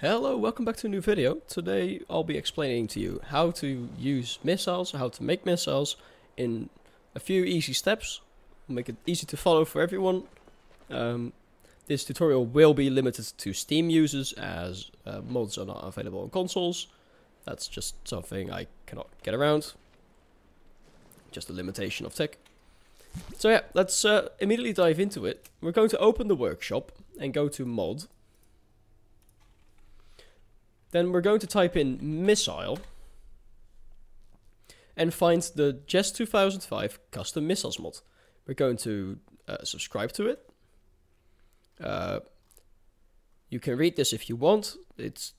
Hello, welcome back to a new video. Today I'll be explaining to you how to use missiles, how to make missiles in a few easy steps. Make it easy to follow for everyone. This tutorial will be limited to Steam users as mods are not available on consoles. That's just something I cannot get around. Just a limitation of tech. So yeah, let's immediately dive into it. We're going to open the workshop and go to mod. Then we're going to type in missile and find the Jest 2005 custom missiles mod. We're going to subscribe to it. You can read this if you want. It's,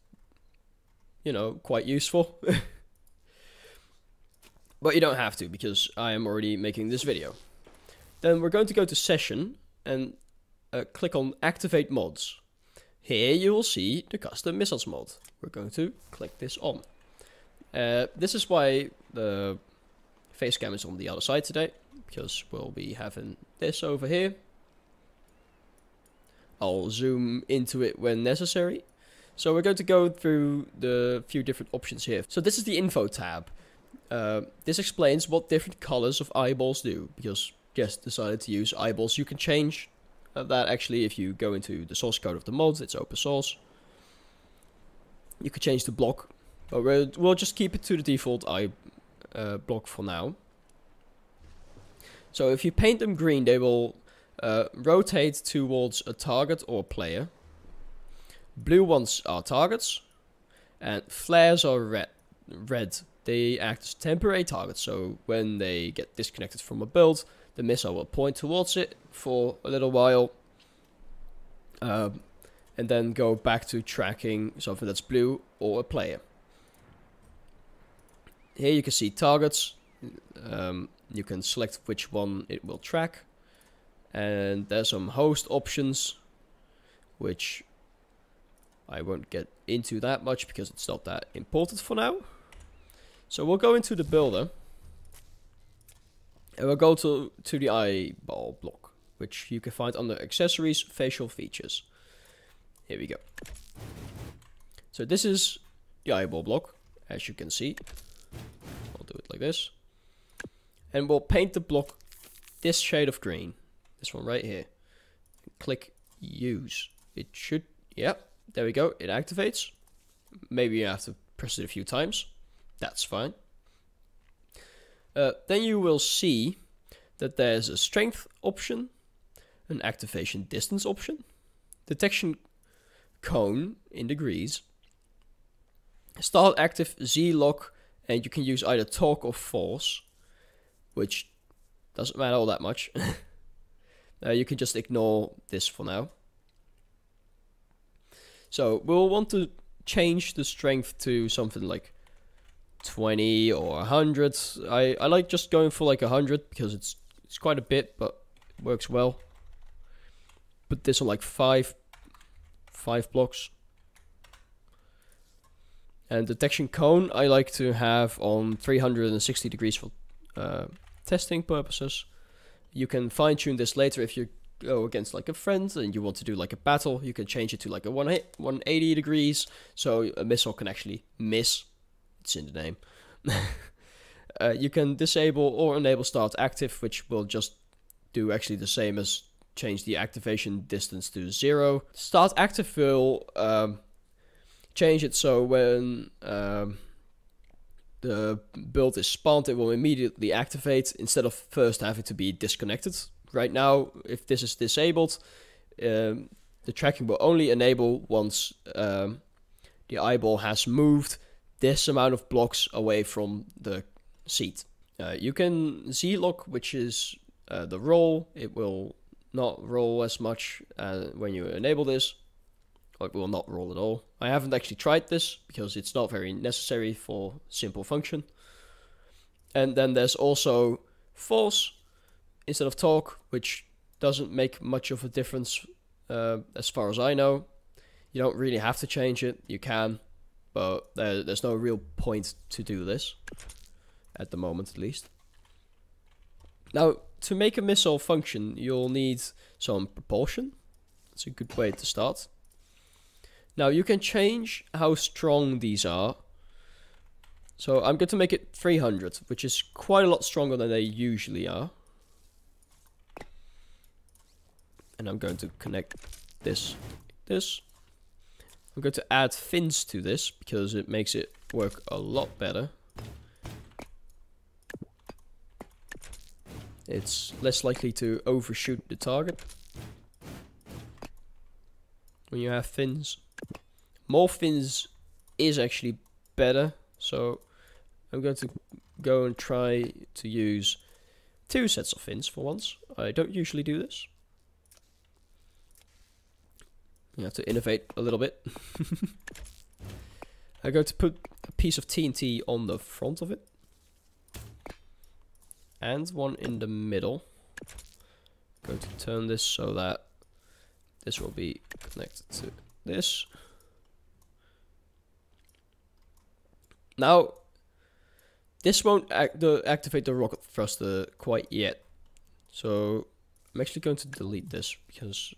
you know, quite useful. But you don't have to because I am already making this video. Then we're going to go to session and click on activate mods. Here you will see the custom missiles mod. We're going to click this on. This is why the face cam is on the other side today, because we'll be having this over here. I'll zoom into it when necessary. So we're going to go through the few different options here. So this is the info tab. This explains what different colors of eyeballs do, because Jest decided to use eyeballs. You can change that actually if you go into the source code of the mod. It's open source. You could change the block, but we'll just keep it to the default eye block for now. So if you paint them green, they will rotate towards a target or player. Blue ones are targets, and flares are red. They act as temporary targets, so when they get disconnected from a build, the missile will point towards it for a little while, and then go back to tracking something that's blue or a player. Here you can see targets. You can select which one it will track, and there's some host options, which I won't get into that much because it's not that important for now. So we'll go into the builder. And we'll go to the eyeball block, which you can find under accessories, facial features. Here we go. So this is the eyeball block, as you can see. I'll do it like this. And we'll paint the block this shade of green. This one right here. Click use. It should, yep, there we go. It activates. Maybe you have to press it a few times. That's fine. Then you will see that there's a strength option, an activation distance option, detection cone in degrees, start active Z-lock, and you can use either torque or force, which doesn't matter all that much. You can just ignore this for now. So we'll want to change the strength to something like 20 or 100. I like just going for like 100 because it's quite a bit, but it works well. Put this on like five blocks. And detection cone I like to have on 360 degrees for testing purposes. You can fine tune this later if you go against like a friend and you want to do like a battle. You can change it to like a 180 degrees so a missile can actually miss. It's in the name. You can disable or enable start active, which will just do actually the same as change the activation distance to 0. Start active will change it so when the build is spawned, it will immediately activate instead of first having to be disconnected. Right now, if this is disabled, the tracking will only enable once the eyeball has moved this amount of blocks away from the seat. You can Z-lock, which is the roll. It will not roll as much when you enable this. Or it will not roll at all. I haven't actually tried this because it's not very necessary for simple function. And then there's also force instead of torque, which doesn't make much of a difference as far as I know. You don't really have to change it. You can. But there's no real point to do this, at the moment at least. Now, to make a missile function, you'll need some propulsion. It's a good way to start. Now you can change how strong these are. So I'm going to make it 300, which is quite a lot stronger than they usually are. And I'm going to connect this. I'm going to add fins to this because it makes it work a lot better. It's less likely to overshoot the target when you have fins. More fins is actually better, so I'm going to go and try to use 2 sets of fins for once. I don't usually do this. You have to innovate a little bit. I'm going to put a piece of TNT on the front of it. And one in the middle. I'm going to turn this so that this will be connected to this. Now, this won't activate the rocket thruster quite yet. So, I'm actually going to delete this because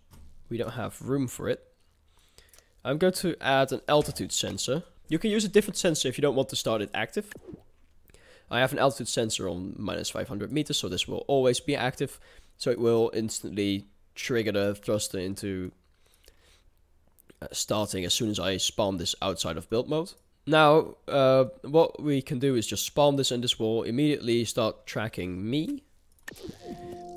we don't have room for it. I'm going to add an altitude sensor. You can use a different sensor if you don't want to start it active. I have an altitude sensor on minus 500 meters, so this will always be active. So it will instantly trigger the thruster into starting as soon as I spawn this outside of build mode. Now, what we can do is just spawn this, and this will immediately start tracking me.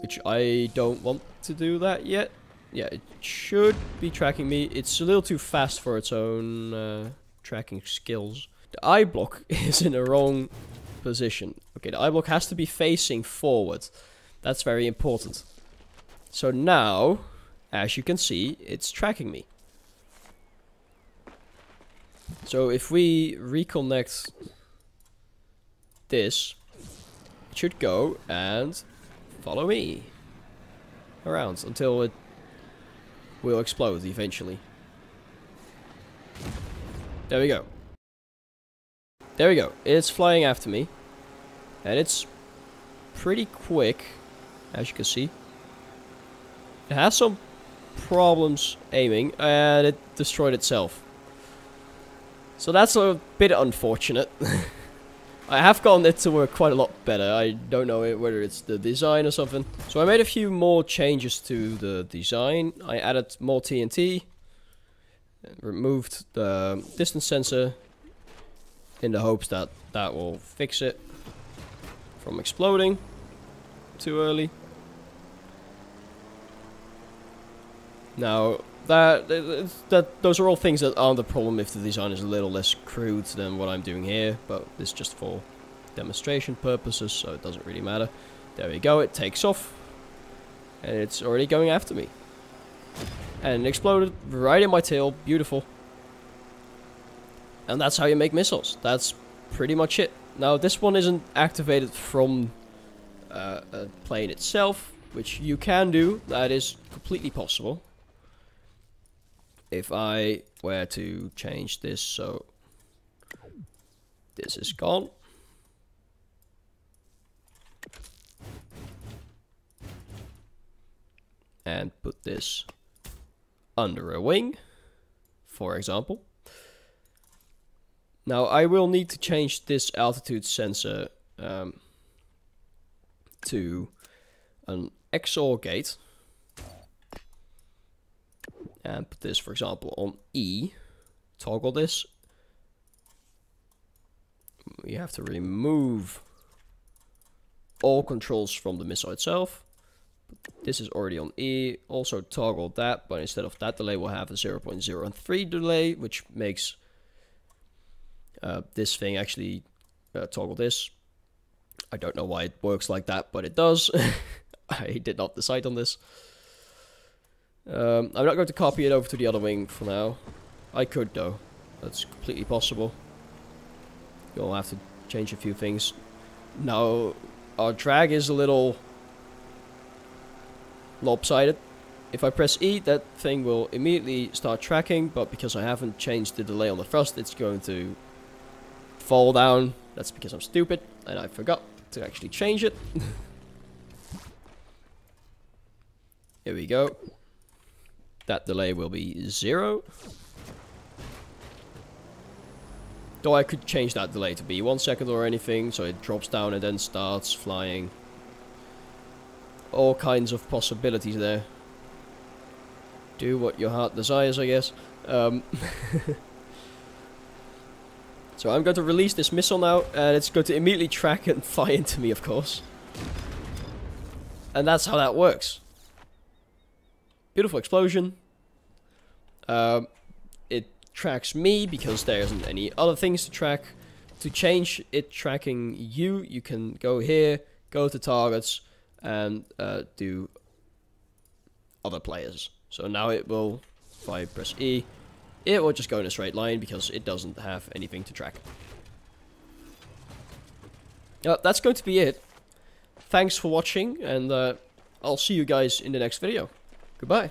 Which I don't want to do that yet. Yeah, it should be tracking me. It's a little too fast for its own tracking skills. The eye block is in the wrong position. Okay, the eye block has to be facing forward. That's very important. So now, as you can see, it's tracking me. So if we reconnect this, it should go and follow me around until it will explode eventually. There we go. There we go. It's flying after me. And it's pretty quick, as you can see. It has some problems aiming, and it destroyed itself. So that's a bit unfortunate. I have gotten it to work quite a lot better. I don't know whether it's the design or something. So I made a few more changes to the design. I added more TNT. Removed the distance sensor in the hopes that that will fix it from exploding too early. Now, those are all things that aren't a problem if the design is a little less crude than what I'm doing here, but this is just for demonstration purposes, so it doesn't really matter. There we go, it takes off, and it's already going after me. And it exploded right in my tail, beautiful. And that's how you make missiles. That's pretty much it. Now, this one isn't activated from a plane itself, which you can do. That is completely possible. If I were to change this so this is gone. And put this under a wing, for example. Now I will need to change this altitude sensor to an XOR gate. And put this, for example, on E. Toggle this. We have to remove all controls from the missile itself. This is already on E. Also toggle that, but instead of that delay, we'll have a 0.03 delay, which makes this thing actually toggle this. I don't know why it works like that, but it does. I did not decide on this. I'm not going to copy it over to the other wing for now. I could though. That's completely possible. You'll have to change a few things. Now, our drag is a little lopsided. If I press E, that thing will immediately start tracking, but because I haven't changed the delay on the thrust, it's going to fall down. That's because I'm stupid, and I forgot to actually change it. Here we go. That delay will be 0. Though I could change that delay to be 1 second or anything, so it drops down and then starts flying. All kinds of possibilities there. Do what your heart desires, I guess. So I'm going to release this missile now, and it's going to immediately track and fly into me, of course. And that's how that works. Beautiful explosion. It tracks me because there isn't any other things to track. To change it tracking you, you can go here, go to targets, and do other players. So now it will, if I press E, it will just go in a straight line because it doesn't have anything to track. That's going to be it. Thanks for watching, and I'll see you guys in the next video. Goodbye.